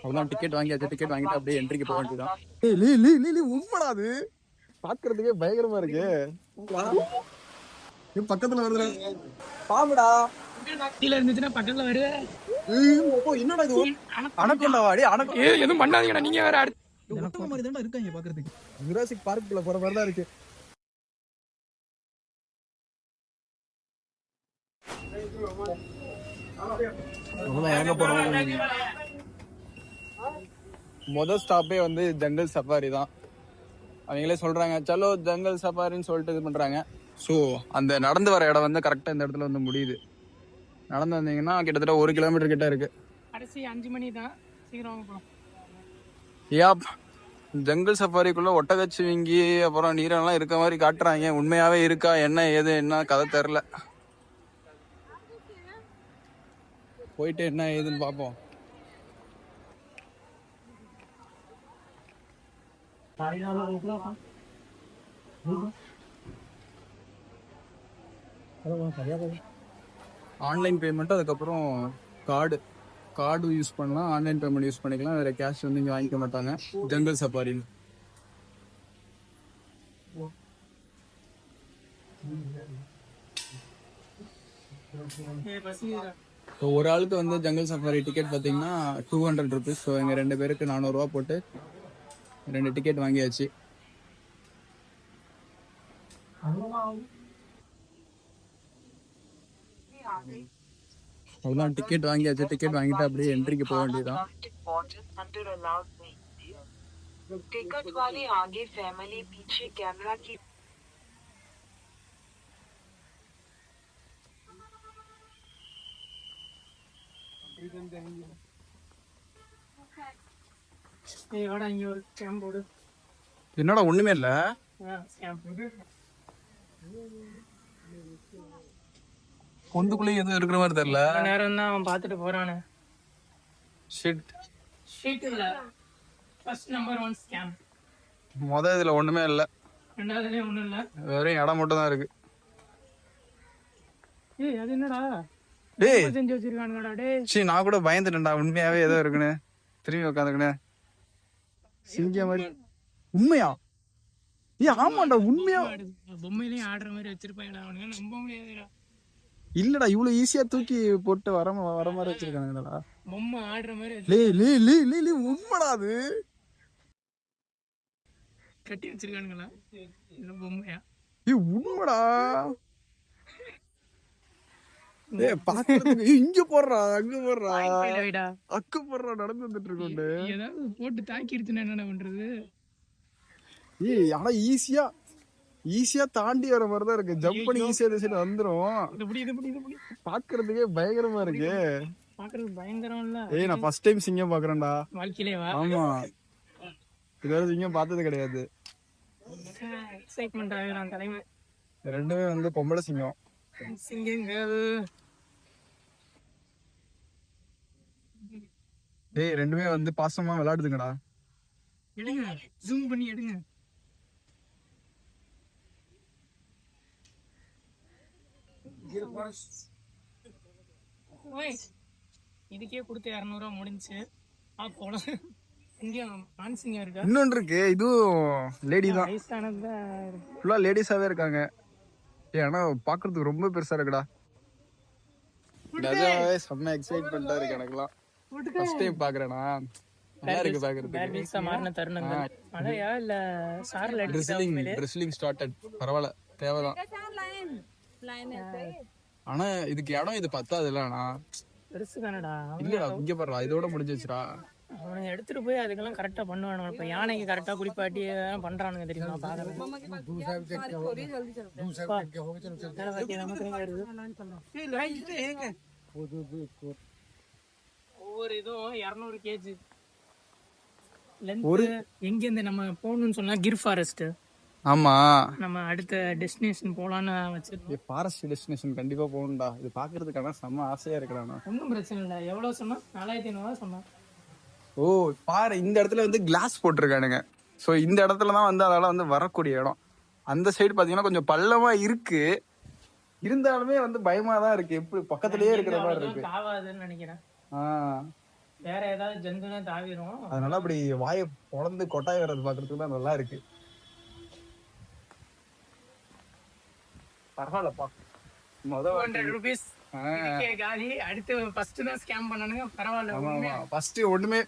அவ்வளோதான், டிக்கெட் வாங்கியாச்சு. டிக்கெட் வாங்கிட்டு அப்படியே என்ட்ரிக்கு போக வேண்டியதான். உண்மைடாது பாக்குறதுக்கே பயங்கரமா இருக்கு. பக்கத்துல வருது பாம்புடா. கீழ இருந்துச்சுன்னா பக்கத்துல வருது. என்னடா இது அனகொண்டாவாடி? எதுவும் பண்ணாதீங்கடா நீங்க வேற. அடுத்த மாதிரி தான்டா இருக்காங்க பாக்குறதுக்கு. ஜுராசிக் பார்க்குள்ள போற மாதிரி தான் இருக்கு. எங்க போறோம்? முதல் ஸ்டாப்பே வந்து ஜங்கல் சஃபாரி தான். அவங்களே சொல்றாங்க சலோ ஜங்கல் சஃபாரின்னு சொல்லிட்டு இது பண்றாங்க. ஸோ அந்த நடந்து வர இடம் வந்து கரெக்டாக இந்த இடத்துல வந்து முடியுது. நடந்து வந்தீங்கன்னா கிட்டத்தட்ட 1 கிலோமீட்டர் கிட்ட இருக்கு. கடைசி 5 மணி தான், சீக்கிரம் போகலாம். யாப், ஜங்கல் சஃபாரிக்குள்ள ஒட்டகச்சிவிங்கி அப்புறம் நீரெல்லாம் இருக்க மாதிரி காட்டுறாங்க. உண்மையாவே இருக்கா என்ன ஏது என்ன கதை தெரில. போயிட்டு என்ன ஏதுன்னு பார்ப்போம். ஆன்லைன் பேமெண்ட், அதுக்கப்புறம் கார்டு யூஸ் பண்ணலாம். ஆன்லைன் பேமெண்ட் யூஸ் பண்ணிக்கலாம். வேற கேஷ் வந்து இங்கே வாங்கிக்க மாட்டாங்க ஜங்கல் சஃபாரியில். ஸோ ஒரு ஆளுக்கு வந்து ஜங்கல் சஃபாரி டிக்கெட் பார்த்தீங்கன்னா 200 ருபீஸ். ஸோ எங்கள் 2 பேருக்கு 400 ரூபா போட்டு 2 டிக்கெட் வாங்கியாச்சு. அவ்வளோதான், டிக்கெட் வாங்கியாச்சு. டிக்கெட் வாங்கிட்டு அப்படியே என்ட்ரிக்கு போக வேண்டியதான். என்னடா ஒண்ணுமே இல்ல, பொந்துக்குள்ளே எதுவும் இருக்கிற மாதிரி தெரியல. நேரம் தான் அவன் பாத்துட்டு போறானே. ஷீட் இல்ல, ஃபர்ஸ்ட் நம்பர் 1 ஸ்கேம். முத இதுல ஒண்ணுமே இல்ல, ரெண்டாவதுலயே ஒண்ணும் இல்ல, வெறும் இடம் மட்டும் தான் இருக்கு. ஏய் அது என்னடா டேய் செஞ்சு வச்சிருக்கானுங்கடா. டேய் சீ, நான் கூட பயந்துட்டேன்டா உண்மையாவே ஏதோ இருக்குன்னு. திரும்பி உட்காந்துக்கினே சிங்க மாதிரி. உண்மையா? ஆமாண்டா உண்மையா. பொம்மையிலயும் ஆடுற மாதிரி வச்சிருப்பாங்கடா அவனுங்க, நம்ப முடியாதுடா. இல்லடா, இவ்வளவு ஈஸியா தூக்கி போட்டு வர மாதிரி வச்சிருக்காங்கடா. பொம்மை ஆடுற மாதிரி உண்மைடா அது கட்டி வச்சிருக்கானுங்களா? இல்ல பொம்மையா? உண்மைடா. இங்க போடுறா அங்க போடுறா அக்கு போடுறா நடந்து வந்துட்டு இருக்கோண்டு. ஏதாவது போட்டு தாக்கிடுச்சுன்னா என்ன பண்றது? ஆனா ஈஸியா தாண்டி வர மாதிரிதான் இருக்கு. ஜம்ப் பண்ணி ஈஸியா திசையில வந்துரும். பாக்குறதுக்கே பயங்கரமா இருக்கு. பாக்குறதுக்கு பயங்கரம் இல்ல? நான் ஃபர்ஸ்ட் டைம் சிங்கம் பாக்குறேன்டா வாழ்க்கையிலேவா? ஆமா, இதுவரை சிங்கம் பார்த்தது கிடையாது. எக்ஸைட்மென்ட் ஆகுறான் தலைமை. ரெண்டுமே வந்து பொம்பளை சிங்கம். சிங்கங்கள் ரெண்டுமே வந்து பாசமா விளையாடுதுங்கடா. எடுங்க, ஜூம் பண்ணி எடுங்க. இதுக்கே கொடுத்த 200 ரூபா முடிஞ்சு. இன்னொன்று இருக்கு, இதுவும் லேடி தான். ஃபுல்லா லேடிஸாவே இருக்காங்க. ஆனா பாக்குறதுக்கு ரொம்ப பெருசா இருக்குடா. நிஜமாவே செம்ம எக்ஸைட்மெண்டா இருக்கு எனக்குலாம். ஃபர்ஸ்ட் டைம் பாக்குறேனா, நல்லா இருக்கு பாக்குறதுக்கு. மாறின தருணங்கள். மழையா இல்ல சாரல் அடிக்குது? ட்ரெஸ்லிங் ஸ்டார்டட். பரவாயில்ல, தேவைதான். ஆனா இதுக்கு இடம் இது பத்தாதுலண்ணா. பெருசு தானடா. இல்லடா, இங்க பாருடா, இதோட முடிஞ்சிச்சுடா. அவனை எடுத்துட்டு போய் அதுக்கெல்லாம் கரெக்டா பண்ணுவானு. இப்ப யானைக்கு கரெக்டா குளிப்பாட்டி பண்றானுங்க தெரியுமா? ஒவ்வொரு இதுவும் 200 kg லென்த். எங்க இருந்து நம்ம போகணும்னு சொன்னா கிர் ஃபாரஸ்ட். ஆமா, நம்ம அடுத்த டெஸ்டினேஷன் போலான்னு வச்சிருக்கோம். ஃபாரஸ்ட் டெஸ்டினேஷன் கண்டிப்பா போகணும்டா. இது பாக்குறதுக்கான செம்ம ஆசையா இருக்குடா. ஒன்றும் பிரச்சனை இல்லை. எவ்வளவு சொன்னா? 4500 சொன்னா. ஓ பாரு, இந்த இடத்துல வந்து கிளாஸ் போட்டிருக்கானுங்க. ஸோ இந்த இடத்துல தான் வந்து அதால வந்து வரக்கூடிய இடம். அந்த சைடு பாத்தீங்கன்னா கொஞ்சம் பள்ளமா இருக்கு, இருந்தாலுமே வந்து பயமா தான் இருக்கு. எப்படி பக்கத்துலயே இருக்கிற மாதிரி இருக்கு. ஆவாதுன்னு நினைக்கிறேன். வேற ஏதாவது ஜந்துனா தாவிரும். அதனால அப்படி வாயை பொளந்து கொட்டாய் வர்றது பாக்குறதுக்கு தான் நல்லா இருக்கு. பரவாயில்லப்பா. ₹200 காலி. அடுத்து ஃபர்ஸ்ட் தான் ஸ்கேம் பண்ணனுங்க. பரவாயில்ல. ஃபர்ஸ்ட் ஒண்ணுமே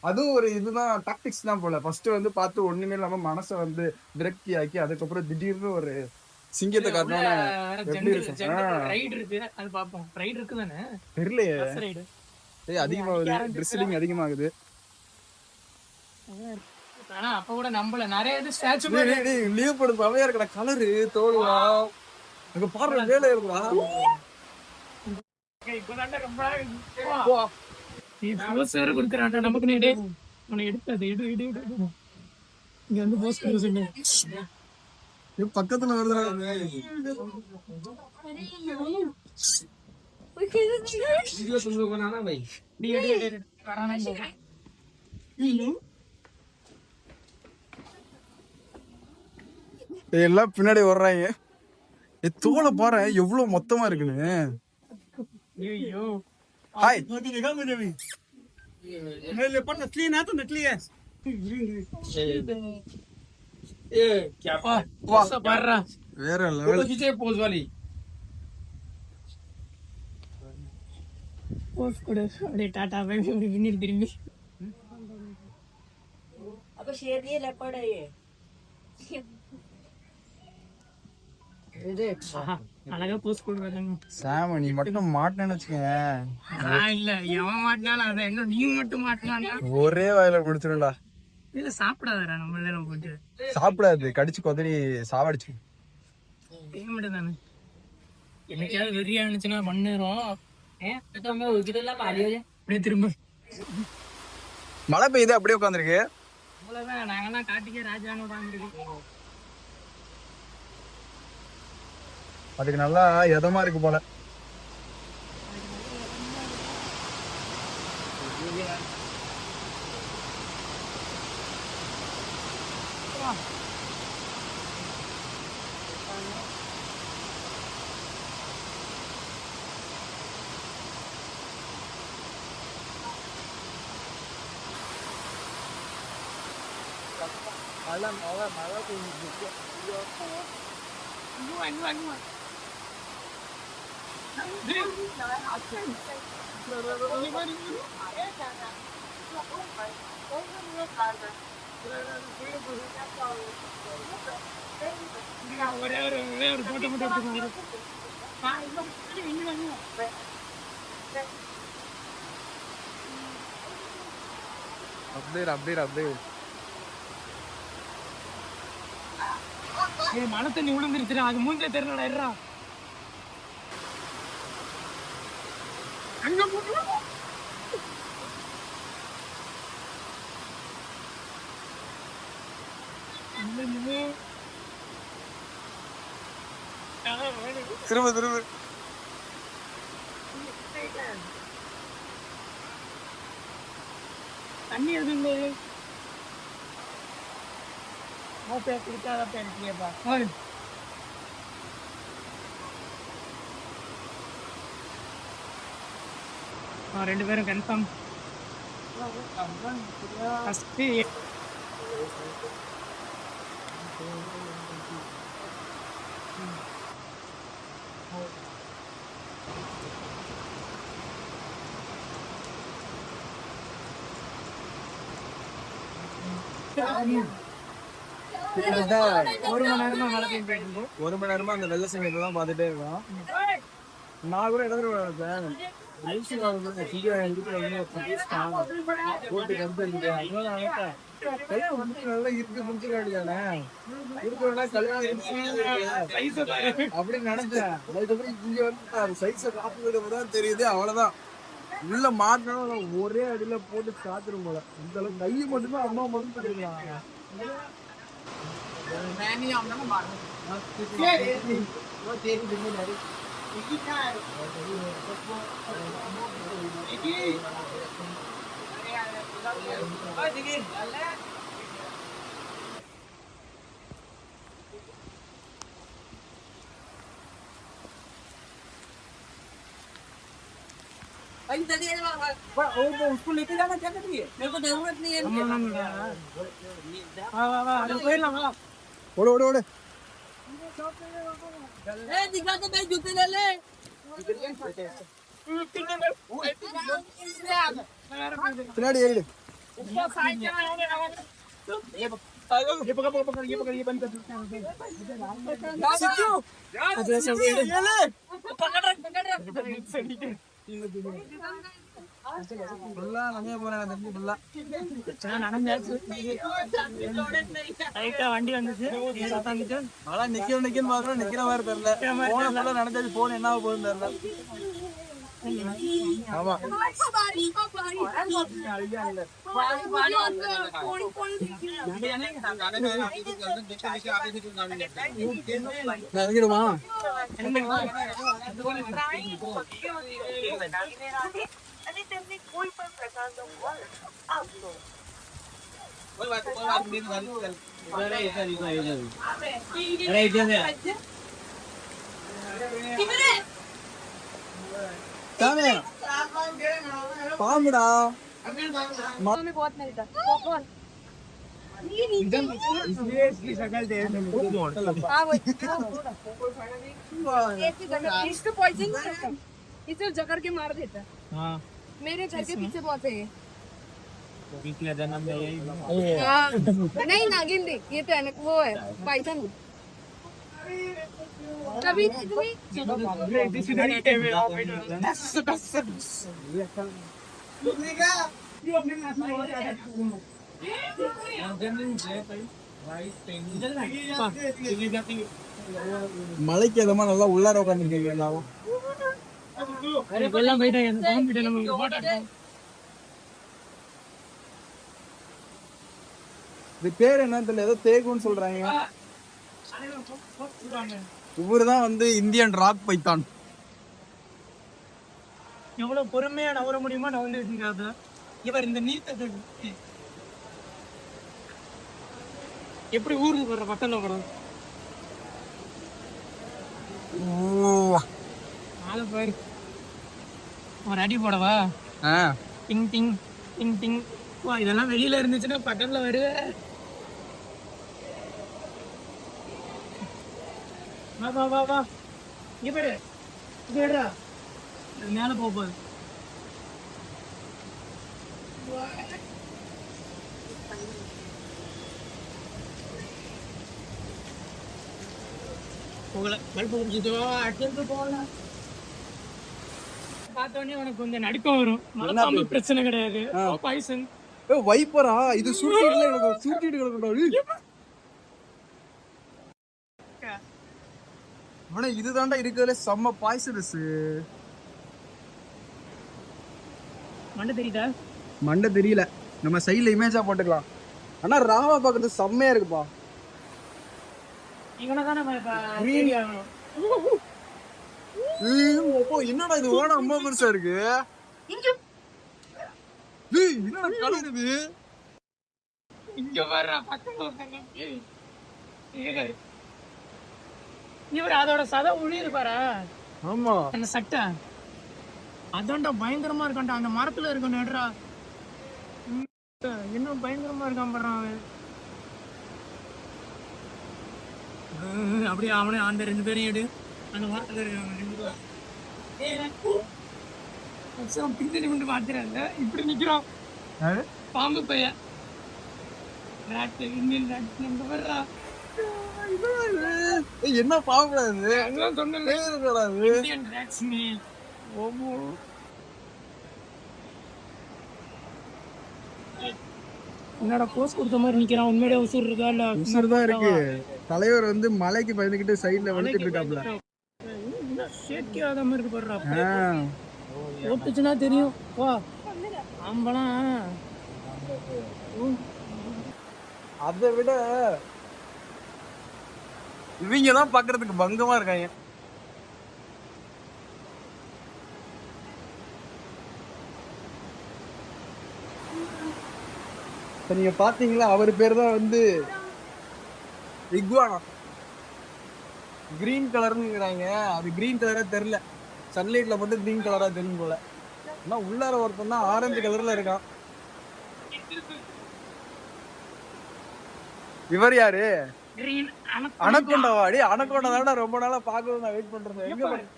அதுவும் ஒரு இதுதான் டாக்டிக்ஸ் தான் போல. ஃபர்ஸ்ட் வந்து பார்த்து ஒண்ணுமே இல்லாம மனசை வந்து விரக்தி ஆக்கி அதுக்கப்புறம் திடீர்னு ஒரு சிங்கத்தை காட்டினோன்னா எப்படி இருக்கும்? ரைடு இருக்கு, அது பாப்போம். ரைடு இருக்கு தானே? தெரியலையே. ரைடு அதிகமாகுது, ட்ரெஸ்ஸிங் அதிகமாகுது. ஆனா அப்ப கூட நம்பல. நிறைய இது ஸ்டாச்சு லீவ் போடு பவையா இருக்கடா. கலரு தோடுலாம் அங்க பாரு வேலை இருக்குடா. இப்பதான்டா ரொம்ப நீ போஸ் வேற கொடுக்குறான்டா நமக்கு. நீ டே உன்னை எடுத்தது இடு இடு இடு. இங்க வந்து போஸ் கொடுக்க சொன்னேன். பக்கத்துல வருதுடா. எல்லாம் பின்னாடி வர்றாங்க. தோலை பாரு எவ்வளவு மொத்தமா இருக்குன்னு. ஹாய் வேற லெவல். போஸ் கொடு அப்படியே டாடா பை பை பின்னாடி திரும்பி. अब शेर ये लेपर्ड है ये அழகா போஸ் கொடுக்குறாங்க. சாம நீ மட்டும் மாட்டேன்னு வச்சுக்கோங்க. இல்ல எவன் மாட்டினாலும் அதை எங்க நீ மட்டும் மாட்டினா ஒரே வாயில குடிச்சிடும்டா. இல்ல சாப்பிடாதடா. நம்ம போட்டு சாப்பிடாது, கடிச்சு கொதறி சாவடிச்சு மட்டும் தானே. என்னைக்காவது வெறியா இருந்துச்சுன்னா பண்ணிடுறோம். அப்படியே திரும்ப மழை பெய்யுது அப்படியே உட்காந்துருக்கு. அவ்வளவுதான். நாங்கெல்லாம் காட்டிக்கே ராஜான்னு உட்காந்துருக்கு. அதுக்கு நல்லா எதமா இருக்கு போல. மழை பெய்யுது. ஒரே ஒரு போட்டோ மட்டும் எடுத்துக்கோங்க. அப்படியே மழை தண்ணி விழுந்துருச்சுடா. அது மூஞ்ச தெரியலடா. அங்க திரும்ப தண்ணி எதுவுமே குடிக்காத இருக்கீங்கப்பா. ரெண்டு பேரும் கன்ஃபார்ம். ஃபர்ஸ்ட் ஒரு மணி நேரமா மழை பெய்யுது. ஒரு மணி நேரமா அந்த வெள்ள சிங்கத்தை தான் பார்த்துட்டே இருக்கோம். நான் கூட இடத்துல அப்படின்னு நினைச்சேன். அதுக்கப்புறம் இங்க வந்து சைஸ காப்புதான் தெரியுது. அவ்வளவுதான் உள்ள மாட்டணும். ஒரே அடியில போட்டு காத்துரும் போல. இந்த அளவுக்கு கை மட்டும்தான் அம்மா மட்டும் தெரியுறாங்க. उसको लेके जाना क्या कर रही है? मेरे को जरूरत नहीं है। ஓடு ஓடு ஓடு दिखा तो भाई जूते ले ले। பின்னாடி ஏறிடு ये पकड़ ये बंद कर வண்டி வந்துச்சு நிக்கிற மாதிரி தெரியல நடந்தது போன் என்ன போகுதுன்னு தெரியல ஆமா இறங்கிடுமா பாம்புடா बहुत मिलता कौन इसकी शक्ल देख हाँ वही इसको पॉइजन इसे जकड़ के मार देता हाँ मेरे घर के पीछे बहुत है पिछले जन्म में यही हाँ नहीं नागिन देख ये तो है वो है पाइथन कभी மலைக்கு எதமா நல்லா உள்ளார உட்காந்துருக்கீங்க எல்லாம் போயிட்டாங்க இது பேர் என்னன்னு தெரியல ஏதோ தேகுன்னு சொல்றாங்க இவருதான் வந்து இந்தியன் ராக் பைத்தான் எவ்வளவு பொறுமையா நவர முடியுமா நவந்து வச்சிருக்காது இவர் இந்த நீர்த்த எப்படி ஊருக்கு போடுற பட்டன்ல போடுறது ஆளு பாரு ஒரு அடி போடவா டிங் டிங் டிங் டிங் வா இதெல்லாம் வெளியில இருந்துச்சுன்னா பட்டன்ல வருவேன் வா வா வா வா இங்க பாரு இங்க எடுறா மேல போகுது போகல பல்பு குடிச்சிட்டு அடுத்து போகலாம் பார்த்தோன்னே உனக்கு கொஞ்சம் நடுக்கம் வரும் மலைப்பாம்பு பிரச்சனை கிடையாது பாய்சன் வைப்பரா இது சுருட்டிட்டு கிடக்கூடாது ஆனா இதுதான்டா இருக்கிறதுல செம்ம பாய்சனஸ் மண்டை தெரியல நம்ம சைடுல இமேஜா போட்டுக்கலாம் ஆனா ராவா பாக்குறது செம்மையா இருக்குப்பா என்னடா இது ஓட ரொம்ப பெருசா இருக்கு என்னடா கலர் இது இங்க வர்ற இவர் அதோட சதை உளிரு பாரா ஆமா அந்த சட்டை அதான்டா பயங்கரமா இருக்கான்டா அந்த மரத்துல இருக்க நடுறா என்ன பயங்கரமா இருக்கான் பாடுறான் அப்படியே அவனே அந்த ரெண்டு பேரையும் எடு அந்த மரத்துல இருக்காங்க பின்னாடி கொண்டு மாத்திராங்க இப்படி நிக்கிறான் பாம்பு பையன் இந்தியன் நம்ம வர்றா என்ன பாவக்கூடாது என்னடா போஸ் கொடுத்த மாதிரி நிக்கிறான் உண்மையிலே உசுர் இருக்கா இல்ல உசுர் தான் இருக்கு தலைவர் வந்து மலைக்கு பயந்துக்கிட்டு சைடுல வந்துட்டு இருக்காப்ல ஷேக்கே ஆகாம இருக்கு பாருடா ஓட்டுச்சுன்னா தெரியும் வா ஆம்பலாம் அதை விட இவங்க தான் பாக்குறதுக்கு பங்கமா இருக்காங்க நீங்க பாத்தீங்களா அவர் பேர் தான் வந்து இகுவானா கிரீன் கலர்னுங்கிறாங்க அது கிரீன் கலரா தெரியல சன்லைட்ல மட்டும் கிரீன் கலரா தெரியும் போல ஆனா உள்ளார ஒருத்தன் தான் ஆரஞ்சு கலர்ல இருக்கான். இவர் யாரு? அனகொண்டாவா? அடி அனகொண்டா தான்டா ரொம்ப நாளா பார்க்கணும் நான் வெயிட் பண்றேன். எங்க போய்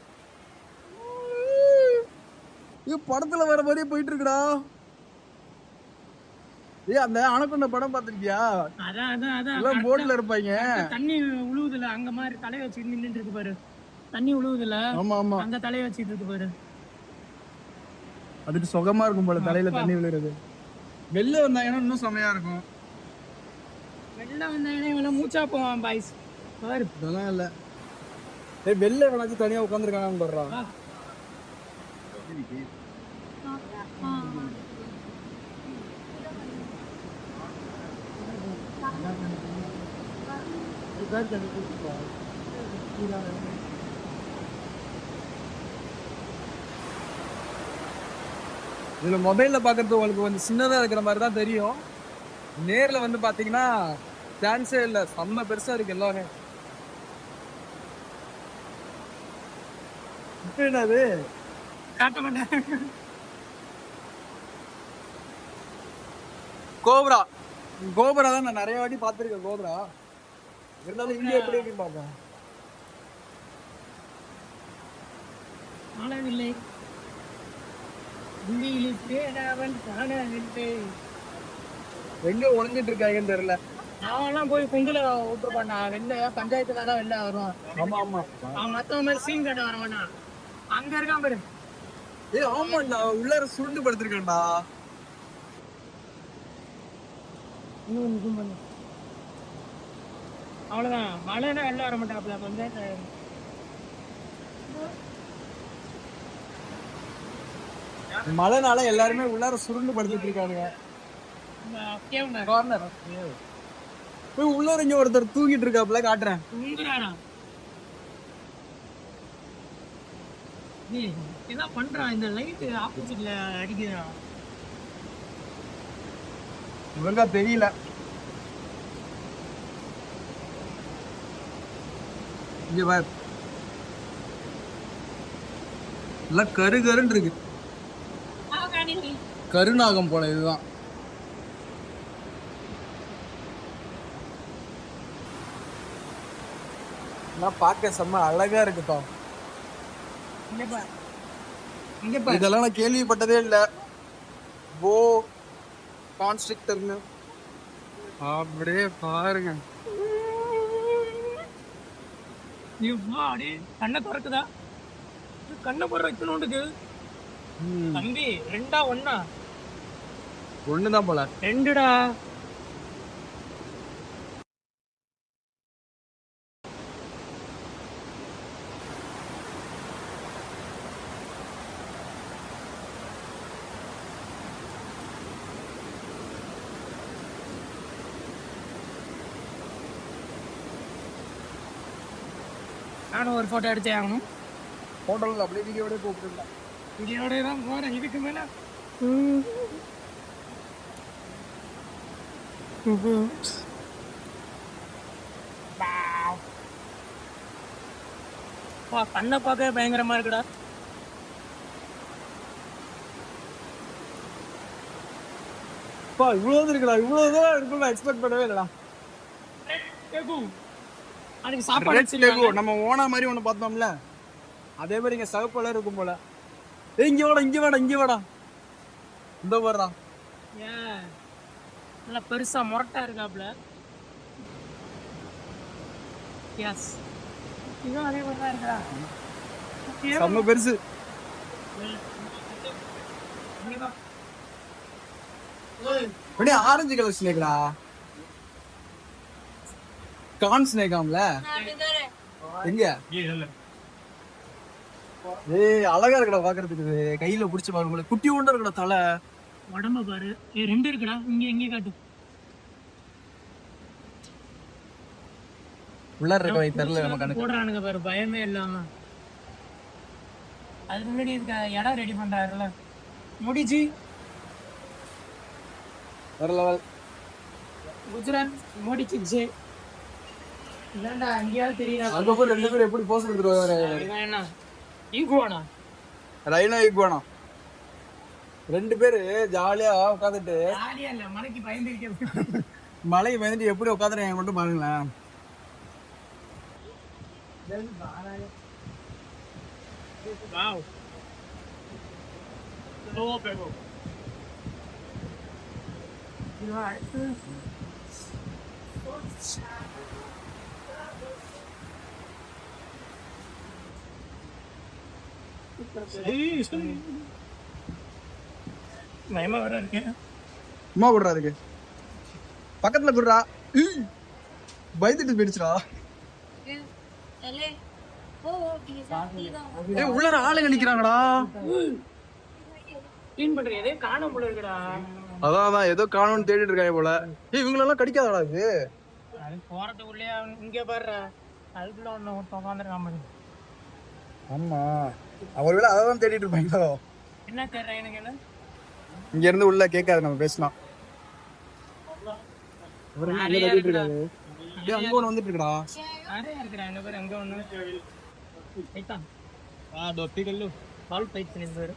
இது படத்துல வர மாதிரியே போயிட்டு இருக்குடா. அந்த அனகொண்டா படம் பாத்திருக்கியா? அதான் போட்ல இருப்பாங்க. தண்ணி உழுவுதுல அங்க மாதிரி தலைய வச்சு நின்னுட்டு இருக்கு பாரு. தண்ணி உழுவுதுல அந்த தலைய வச்சிட்டு இருக்கு பாரு. அதுக்கு சுகமா இருக்கும் போல தலையில தண்ணி விழுறது. வெளில வந்தாங்கன்னா இன்னும் செமையா இருக்கும். வெளில வந்தாங்கன்னா மூச்சா போவான் பாய்ஸ். பாரு இதெல்லாம் இல்ல. வெளில வேணாச்சும் தனியா உட்காந்துருக்கானு பாடுறான். இதுல மொபைல்ல பாக்குறது உங்களுக்கு கொஞ்சம் சின்னதா இருக்கிற மாதிரி தான் தெரியும். நேர்ல வந்து பாத்தீங்கன்னா சான்ஸே இல்ல, செம்ம பெருசா இருக்கு எல்லாமே. இப்ப என்னது காட்ட மாட்டேன். கோப்ரா. கோப்ரா தான் நான் நிறைய வாட்டி பாத்திருக்கேன். கோப்ரா இருந்தாலும் இங்க எப்படி இருக்குன்னு பாப்பேன். ஆனவில்லை எங்க ஒளிஞ்சிட்டு இருக்காங்கன்னு தெரியல. அவன்லாம் போய் பொங்கல விட்டுருப்பான்டா. வெளில பஞ்சாயத்துல தான் வெளில வருவான். ஆமா ஆமா அவன் மத்தவங்க மாதிரி சீன் கட்ட வரவானா. அங்க இருக்கான் பாரு. ஆமாண்டா உள்ளார சுருண்டு படுத்திருக்கேன்டா. அவ்வளவுதான். மழைனா வெளில வர மாட்டாப்ல. பஞ்சாயத்து மழைனால எல்லாருமே உள்ளார சுருண்டு படுத்துட்டு இருக்கானுங்க. கார்னர் போய் உள்ளார இங்க ஒருத்தர் தூங்கிட்டு இருக்காப்ல, காட்டுறேன். இதான் பண்றான். இந்த லைட் ஆப்போசிட்ல அடிக்கிறான். இவங்க தெரியல. இங்க பாரு எல்லாம் கரு கருன்னு இருக்கு. கருநாகம் போல இதுதான். பார்க்க செம்ம அழகா இருக்குப்பா. இதெல்லாம் நான் கேள்விப்பட்டதே இல்ல. போ கான்ஸ்ட்ரிக்டர்னு அப்படியே பாருங்க. கண்ணை திறக்குதா? கண்ணை போடுற வைக்கணும்னுக்கு தம்பி. ரெண்டா ஒன்னா? ஒண்ணுதான் போல. ரெண்டுடா. நானும் ஒரு போட்டோ எடுத்தே ஆகணும். போட்டோல அப்படியே வீடியோட கூப்பிட்டுருந்தேன். வீடியோட தான் போறேன். இதுக்கு மேல கண்ணை பார்க்க பயங்கரமா இருக்குடா. இவ்வளவு இருக்குடா. இவ்வளவுதான் இருக்குன்னு நான் எக்ஸ்பெக்ட் பண்ணவே இல்லடா. அதுக்கு சாப்பாடு நம்ம ஓனா மாதிரி ஒண்ணு பார்த்தோம்ல, அதே மாதிரி இங்க சிவப்பு கலர் இருக்கும் போல. இங்க வாடா இங்க வாடா இங்க வாடா. இந்த வர்றா. நல்லா பெருசா முரட்டா இருக்காப்ல. எஸ், இதுவும் அதே மாதிரி தான் இருக்கா. செம்ம பெருசு. ஆரஞ்சு கலர் ஸ்னேக்டா. கான் ஸ்னேக்காம்ல. எங்க? அழகா இருக்கடா பாக்குறதுக்கு. கையில புடிச்சு பாருங்க. குட்டி உண்டா இருக்கடா தலை. உடம்ப பாரு. ரெண்டு இருக்குடா. இங்க எங்க காட்டு. உள்ளார இருக்க தெரியல நம்ம கணக்கு. போடுறானுங்க பாரு பயமே இல்லாம. அதுக்கு முன்னாடி இடம் ரெடி பண்றாருல. முடிச்சு வேற லெவல். குஜராத் முடிச்சு. இல்லண்டா அங்கேயாவது தெரியல. அங்க போய் ரெண்டு பேரும் எப்படி போஸ் கொடுத்துருவாரு. என்ன ஈகுவானா? ரைனோ ஈகுவானா. 2 பேரு ஜாலியா உட்காந்துட்டு ஜாலியா இல்ல, மலைக்கு பயந்துக்கிட்டே. மலை பயந்துட்டு எப்படி உட்காந்துருக்காங்க மட்டும் பாருங்களேன். Wow. Slow pedal. பயமா வர இருக்கேன். அம்மா விடுறா அதுக்கு பக்கத்துல விடுறா. பயந்துட்டு போயிடுச்சுடா. உள்ளார ஆளுங்க நிக்கிறாங்கடா. க்ளீன் பண்ற எதே காணோம் போல இருக்குடா. அதான் ஏதோ காணோம்னு தேடிட்டு இருக்காங்க போல. இவங்களெல்லாம் கடிக்காதடா இது. அது போறதுக்குள்ளேயே இங்க பாரு, அதுக்குள்ள ஒன்று உட்காந்துருக்கான் பாரு. ஆமா, அவர்வேளை அதான் தேடிட்டு இருப்பாங்களோ. என்ன தேடுற எனக்கு? என்ன இங்க இருந்து உள்ள கேட்காது, நம்ம பேசலாம். அங்க ஒண்ணு வந்துட்டு இருக்கடா. நிறைய இருக்குடா. எங்க பேர் அங்க ஒண்ணு ஐத்தான். டொட்டி கல்லு பால் பைட் பண்ணி பேரு.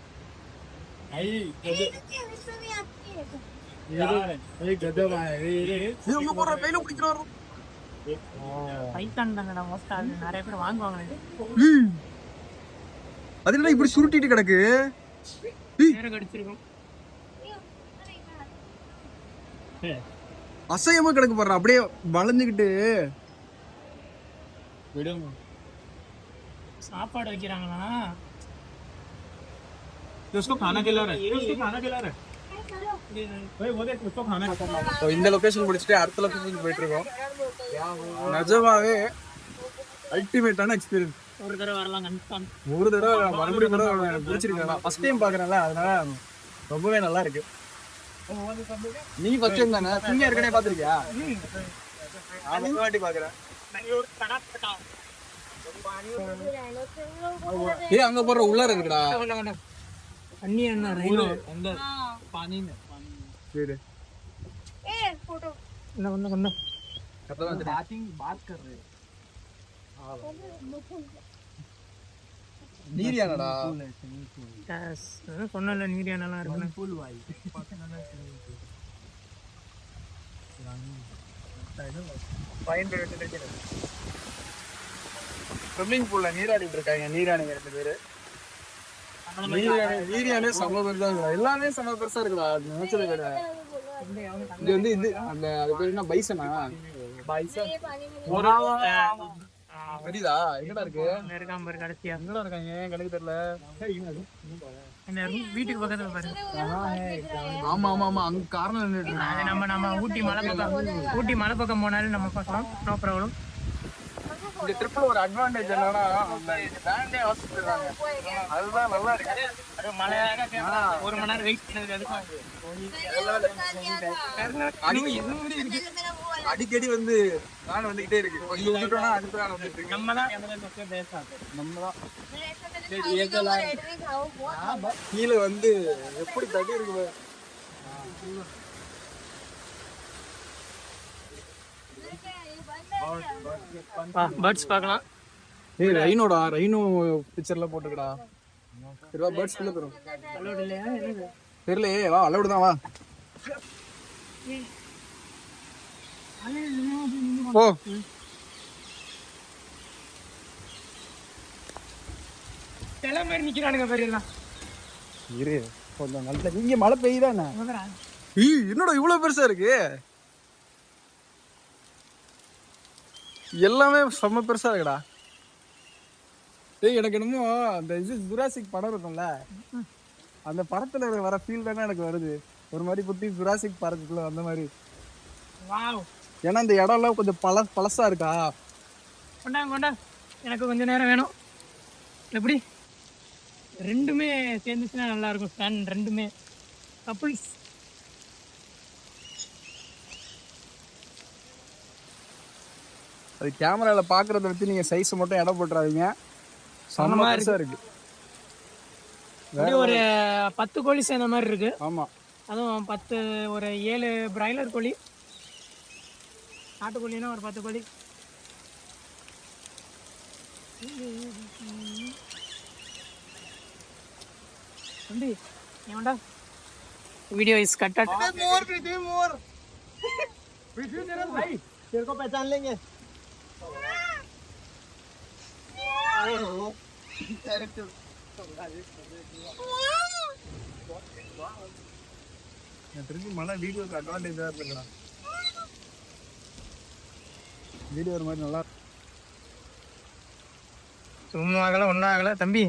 பைத்தான் தாங்கடா மோஸ்டா. நிறைய பேர் வாங்குவாங்க. அது என்ன இப்படி சுருட்டிட்டு கிடக்கு? கடிச்சிருக்கும். அசையமா கிடக்கு பாரு, அப்படியே வளைஞ்சுக்கிட்டு. சாப்பாடு வைக்கிறாங்களா? இந்த லொகேஷன் முடிச்சுட்டு அடுத்த லொகேஷன் போயிட்டு இருக்கோம். நிஜமாவே அல்டிமேட்டான எக்ஸ்பீரியன்ஸ். ஒரு தடவை வரலாம் கன்ஃபார்ம். ஒரு தடவை மறுபடியும் கூட பிடிச்சிருக்கேன். ஃபர்ஸ்ட் டைம் பாக்குறேன்ல, அதனால ரொம்பவே நல்லா இருக்கு. நீ ஃபர்ஸ்ட் டைம் தானே? நீங்க ஏற்கனவே பாத்திருக்கியா? நான் வாட்டி பாக்குறேன். அங்க போற உள்ளார இருக்குடா. அண்ணி என்ன ரைனோ அந்த பானின் சரி फोटो ना ना ना कब तक बात कर रहे நீரியானடா. எஸ் சொன்னல நீரியானலாம் இருக்கு. ஃபுல் வாய் ஸ்விம்மிங் பூல்ல நீராடிட்டு இருக்காங்க. நீராணிங்க 2 பேரு. நீரியானே செம பெருசா இருக்குடா. எல்லாமே செம பெருசா இருக்குடா. நினைச்சதை விட இது வந்து இது அந்த அது பேர் என்ன, பைசனா? பைசன் தெரியுதா? எங்கடா இருக்கு? இருக்காம பாரு. கடைசியா எங்கடா இருக்காங்க? கணக்கு தெரியல. வீட்டுக்கு பக்கத்துல பாரு. ஆமா ஆமா ஆமா, அங்க காரணம் நின்னுட்டு அது நம்ம ஊட்டி மலை பக்கம் போனாலும் நம்ம பார்க்கலாம். No problem. இந்த ட்ரிப்ல ஒரு அட்வான்டேஜ் என்னன்னா, அந்த பேண்டே வாசிச்சிருக்காங்க. அதுதான் நல்லா இருக்கு. அது மலையாக 1 மணி நேரம் வெயிட் பண்ணதுக்கு அடிக்கடி வந்து நான் வந்துகிட்டே இருக்கு. கொஞ்சம் விட்டுட்டோம்னா அடுத்த நாள் வந்துட்டு இருக்கு. நம்ம தான் கீழே வந்து எப்படி தடி இருக்கு. பேர்ட்ஸ் பார்க்கலாம். ஏய் ரைனோடா, ரைனோ பிக்சர்ல போட்டுக்கடா. சரிவா, பேர்ட்ஸ் குள்ள போறோம். அலோட் இல்லையா? என்னது தெரியலையே. வா, அலோட் தான், வா போ. தெல மாதிரி நிக்கிறானுங்க பேர் எல்லாம். இரு கொஞ்சம் நல்ல. இங்க மழை பெய்யுதானே? என்னடா இவ்வளவு பெருசா இருக்கு? எல்லாமே செம்ம பெருசா இருக்குடா. டேய் எனக்கு என்னமோ அந்த இது ஜுராசிக் படம் இருக்கும்ல, அந்த படத்துல வர ஃபீல் தானே எனக்கு வருது. ஒரு மாதிரி குட்டி ஜுராசிக் பார்க்குள்ள அந்த மாதிரி. வாவ். ஏன்னா இந்த இடம்லாம் கொஞ்சம் பழசா இருக்கா. கொண்டா எனக்கு கொஞ்சம் நேரம் வேணும். எப்படி 2மே சேர்ந்துச்சுன்னா நல்லா இருக்கும். ஃபேன் 2மே கப்புள்ஸ். அது கேமரால பாக்குறத வச்சு நீங்க சைஸ் மட்டும் இடம் போட்டுறாதீங்க. செம்ம பெருசா இருக்கு. ஒரு 10 கோழி சேர்ந்த மாதிரி இருக்கு. ஆமா, அதுவும் 10 ஒரு 7 பிராய்லர் கோழி, நாட்டுக்கோழினா ஒரு 10 கோழி. தம்பி ஏன்டா वीडियो इज कट मोर भाई तेरे को पहचान लेंगे வீடியோ அட்வான்டேஜா இருக்குங்களா வீடியோ ஒரு மாதிரி நல்லா சும்மா ஆகல ஒன்றும் ஆகல தம்பி.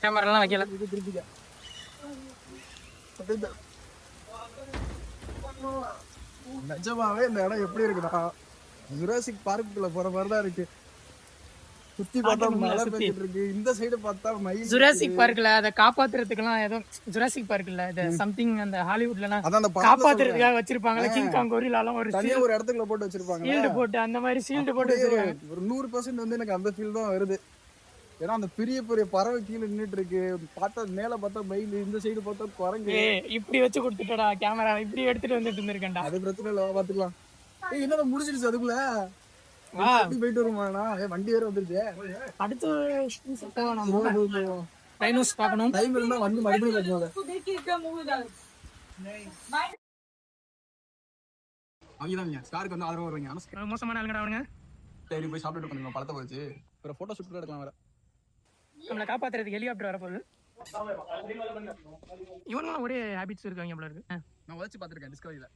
கேமராலாம் வைக்கல. நிஜமாவே இந்த இடம் எப்படி இருக்குடா ஜுராசிக் பார்க்குள்ள போற மாதிரி தான் இருக்கு. சுத்தி பார்த்தா மழை பெய்ஞ்சிட்டு இருக்கு. இந்த சைடு பார்த்தா மயில். ஜுராசிக் பார்க்ல அதை காப்பாத்துறதுக்குலாம் ஏதோ ஜுராசிக் பார்க்ல இது சம்திங் அந்த ஹாலிவுட்லலாம் அதான் அந்த காப்பாத்துறதுக்காக வச்சிருப்பாங்க. கிங் காங் கொரில்லாலாம் ஒரு தனியா ஒரு இடத்துக்குள்ள போட்டு வச்சிருப்பாங்க. ஷீல்டு போட்டு அந்த மாதிரி ஷீல்டு போட்டு வச்சிருக்காங்க. ஒரு 100% வந்து எனக்கு அந்த ஃபீல் தான் வருது. ஏன்னா அந்த பெரிய பெரிய பறவை கீழே நின்றுட்டு இருக்கு. பார்த்தா மேல பார்த்தா மயில், இந்த சைடு பார்த்தா குரங்கு. இப்படி வச்சு கொடுத்துட்டடா கேமரா. இப்படி எடுத்துட்டு வந்துட்டு இருந்திருக்கேன்டா. அது பிரச்சனை இல்ல, பாத்துக்கலாம். என்ன முடிச்சிருச்சு அதுக்குள்ள போயிட்டு வருமாண்ணா. வண்டி வேற வந்துருச்சு. அடுத்து ரைனோஸ் பார்க்கணும். டைம் இருந்தா வந்து மறுபடியும் பார்க்கணும். அவங்க ஸ்டாருக்கு வந்து ஆதரவு வருவாங்க. மோசமான ஆளுங்கடா அவனுங்க. சரி போய் சாப்பிட்டு பண்ணுங்க. பழத்தை போச்சு. அப்புறம் போட்டோ ஷூட் எடுக்கலாம் வேற. நம்மளை காப்பாத்துறதுக்கு ஹெலிகாப்டர் வரப்போகுது. இவனும் ஒரே ஹேபிட்ஸ் இருக்காங்க. நான் உதச்சு பார்த்துருக்கேன் டிஸ்கவரியில.